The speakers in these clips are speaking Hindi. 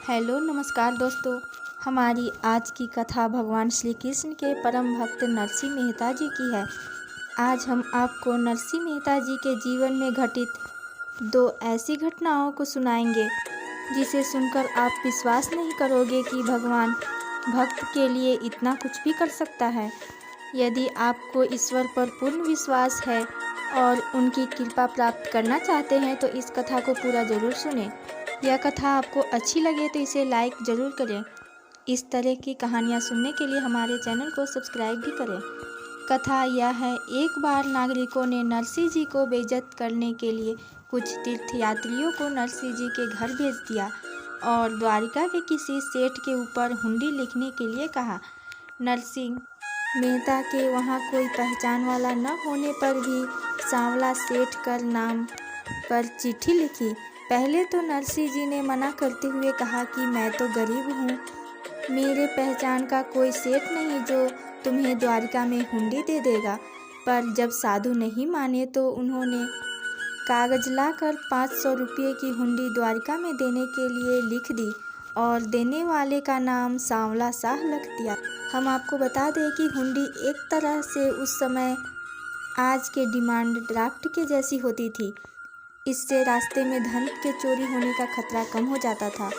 हेलो नमस्कार दोस्तों। हमारी आज की कथा भगवान श्री कृष्ण के परम भक्त नरसिंह मेहता जी की है। आज हम आपको नरसिंह मेहता जी के जीवन में घटित दो ऐसी घटनाओं को सुनाएंगे जिसे सुनकर आप विश्वास नहीं करोगे कि भगवान भक्त के लिए इतना कुछ भी कर सकता है। यदि आपको ईश्वर पर पूर्ण विश्वास है और उनकी कृपा प्राप्त करना चाहते हैं तो इस कथा को पूरा ज़रूर सुनें। यह कथा आपको अच्छी लगे तो इसे लाइक ज़रूर करें। इस तरह की कहानियाँ सुनने के लिए हमारे चैनल को सब्सक्राइब भी करें। कथा यह है, एक बार नागरिकों ने नरसिंह जी को बेइज्जत करने के लिए कुछ तीर्थयात्रियों को नरसिंह जी के घर भेज दिया और द्वारिका के किसी सेठ के ऊपर हुंडी लिखने के लिए कहा। नरसिंह मेहता के वहाँ कोई पहचान वाला न होने पर भी सांवला सेठ कर नाम पर चिट्ठी लिखी। पहले तो नरसिंह जी ने मना करते हुए कहा कि मैं तो गरीब हूँ, मेरे पहचान का कोई सेठ नहीं जो तुम्हें द्वारिका में हुंडी दे देगा। पर जब साधु नहीं माने तो उन्होंने कागज लाकर 500 रुपये की हुंडी द्वारिका में देने के लिए लिख दी और देने वाले का नाम सांवला साह रख दिया। हम आपको बता दें कि हुंडी एक तरह से उस समय आज के डिमांड ड्राफ्ट के जैसी होती थी। इससे रास्ते में धन के चोरी होने का खतरा कम हो जाता था।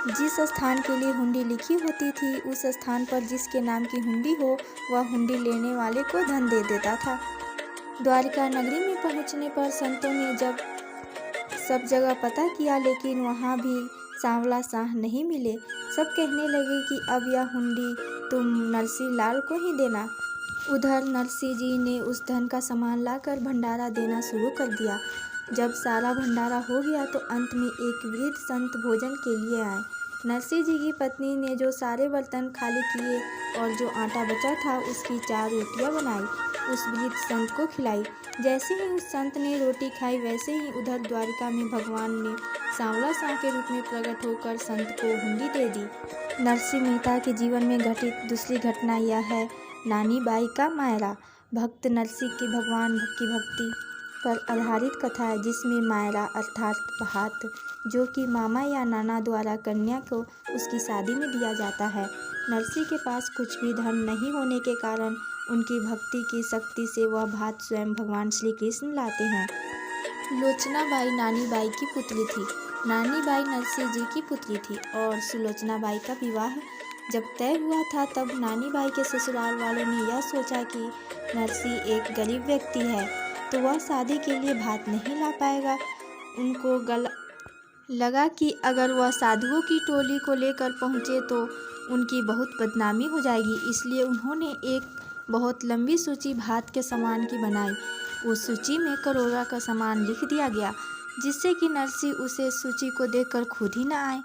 जिस स्थान के लिए हुंडी लिखी होती थी उस स्थान पर जिसके नाम की हुंडी हो वह हुंडी लेने वाले को धन दे देता था। द्वारिका नगरी में पहुंचने पर संतों ने जब सब जगह पता किया लेकिन वहां भी सांवला साह नहीं मिले। सब कहने लगे कि अब यह हुंडी तुम नरसिंह लाल को ही देना। उधर नरसिंह जी ने उस धन का सामान लाकर भंडारा देना शुरू कर दिया। जब सारा भंडारा हो गया तो अंत में एक वृद्ध संत भोजन के लिए आए। नरसिंह जी की पत्नी ने जो सारे बर्तन खाली किए और जो आटा बचा था उसकी 4 रोटियां बनाई, उस वृद्ध संत को खिलाई। जैसे ही उस संत ने रोटी खाई वैसे ही उधर द्वारिका में भगवान ने सांवला साह के रूप में प्रकट होकर संत को हुंडी दे दी। नरसिंह मेहता के जीवन में घटित दूसरी घटना यह है, नानी बाई का मायरा। भक्त नरसिंह की भगवान की भक्ति पर आधारित कथा है जिसमें मायरा अर्थात भात, जो कि मामा या नाना द्वारा कन्या को उसकी शादी में दिया जाता है। नरसिंह के पास कुछ भी धन नहीं होने के कारण उनकी भक्ति की शक्ति से वह भात स्वयं भगवान श्री कृष्ण लाते हैं। लोचना बाई नानी बाई की पुत्री थी। नानी बाई नरसिंह जी की पुत्री थी और सुलोचना बाई का विवाह जब तय हुआ था तब नानी बाई के ससुराल वालों ने यह सोचा कि नरसिंह एक गरीब व्यक्ति है तो वह शादी के लिए भात नहीं ला पाएगा। उनको लगा कि अगर वह साधुओं की टोली को लेकर पहुँचे तो उनकी बहुत बदनामी हो जाएगी, इसलिए उन्होंने एक बहुत लंबी सूची भात के सामान की बनाई। उस सूची में करोड़ा का सामान लिख दिया गया जिससे कि नरसिंह उसे सूची को देखकर खुद ही न आए।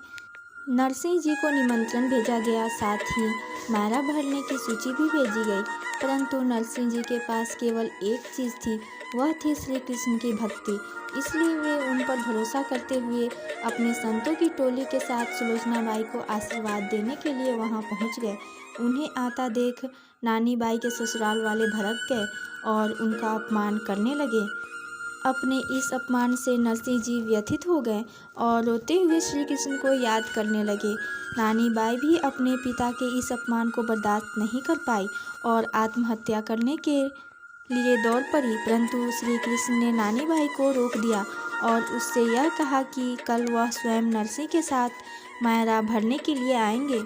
नरसिंह जी को निमंत्रण भेजा गया, साथ ही मायरा भरने की सूची भी भेजी गई, परंतु नरसिंह जी के पास केवल एक चीज़ थी, वह थी श्री कृष्ण की भक्ति। इसलिए वे उन पर भरोसा करते हुए अपने संतों की टोली के साथ सुलोचना बाई को आशीर्वाद देने के लिए वहां पहुंच गए। उन्हें आता देख नानी बाई के ससुराल वाले भड़क गए और उनका अपमान करने लगे। अपने इस अपमान से नरसिंह जी व्यथित हो गए और रोते हुए श्री कृष्ण को याद करने लगे। नानी बाई भी अपने पिता के इस अपमान को बर्दाश्त नहीं कर पाई और आत्महत्या करने के लिए दौड़ पड़ी, परंतु श्री कृष्ण ने नानी बाई को रोक दिया और उससे यह कहा कि कल वह स्वयं नरसिंह के साथ मायरा भरने के लिए आएंगे।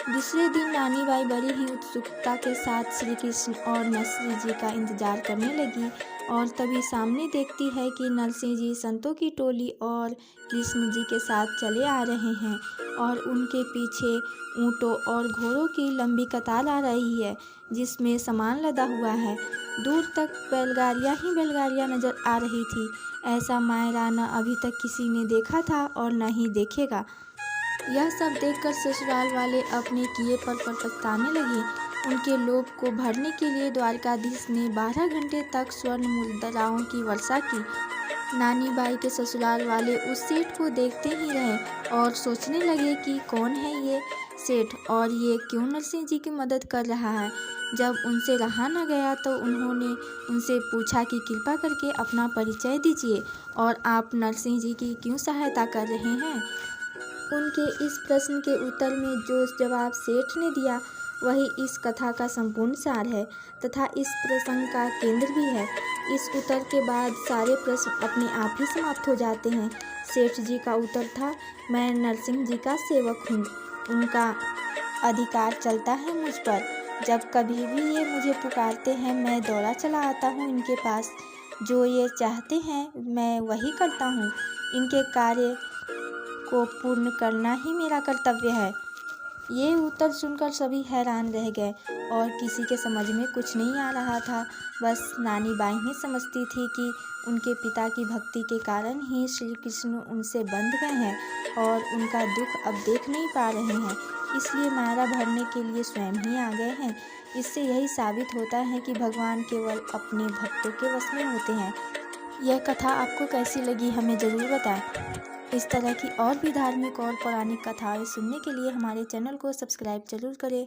दूसरे दिन नानी बाई बड़ी ही उत्सुकता के साथ श्री कृष्ण और नरसिंह जी का इंतजार करने लगी और तभी सामने देखती है कि नरसिंह जी संतों की टोली और कृष्ण जी के साथ चले आ रहे हैं और उनके पीछे ऊँटों और घोड़ों की लंबी कतार आ रही है जिसमें सामान लदा हुआ है। दूर तक बैलगाड़ियाँ ही बैलगाड़ियाँ नजर आ रही थी। ऐसा मायरा न अभी तक किसी ने देखा था और न ही देखेगा। यह सब देखकर ससुराल वाले अपने किए पर पछताने लगे। उनके लोभ को भरने के लिए द्वारकाधीश ने 12 घंटे तक स्वर्ण मुद्राओं की वर्षा की। नानी बाई के ससुराल वाले उस सेठ को देखते ही रहे और सोचने लगे कि कौन है ये सेठ और ये क्यों नरसिंह जी की मदद कर रहा है। जब उनसे रहा न गया तो उन्होंने उनसे पूछा कि कृपा करके अपना परिचय दीजिए और आप नरसिंह जी की क्यों सहायता कर रहे हैं। उनके इस प्रश्न के उत्तर में जो जवाब सेठ ने दिया वही इस कथा का संपूर्ण सार है तथा इस प्रसंग का केंद्र भी है। इस उत्तर के बाद सारे प्रश्न अपने आप ही समाप्त हो जाते हैं। सेठ जी का उत्तर था, मैं नरसिंह जी का सेवक हूँ, उनका अधिकार चलता है मुझ पर। जब कभी भी ये मुझे पुकारते हैं मैं दौड़ा चला आता हूँ इनके पास। जो ये चाहते हैं मैं वही करता हूँ। इनके कार्य को पूर्ण करना ही मेरा कर्तव्य है। ये उत्तर सुनकर सभी हैरान रह गए और किसी के समझ में कुछ नहीं आ रहा था। बस नानी बाई ही समझती थी कि उनके पिता की भक्ति के कारण ही श्री कृष्ण उनसे बंध गए हैं और उनका दुख अब देख नहीं पा रहे हैं, इसलिए मारा भरने के लिए स्वयं ही आ गए हैं। इससे यही साबित होता है कि भगवान केवल अपने भक्तों के वश में होते हैं। यह कथा आपको कैसी लगी हमें ज़रूर बताएं। इस तरह की और भी धार्मिक और पौराणिक कथाएं सुनने के लिए हमारे चैनल को सब्सक्राइब जरूर करें।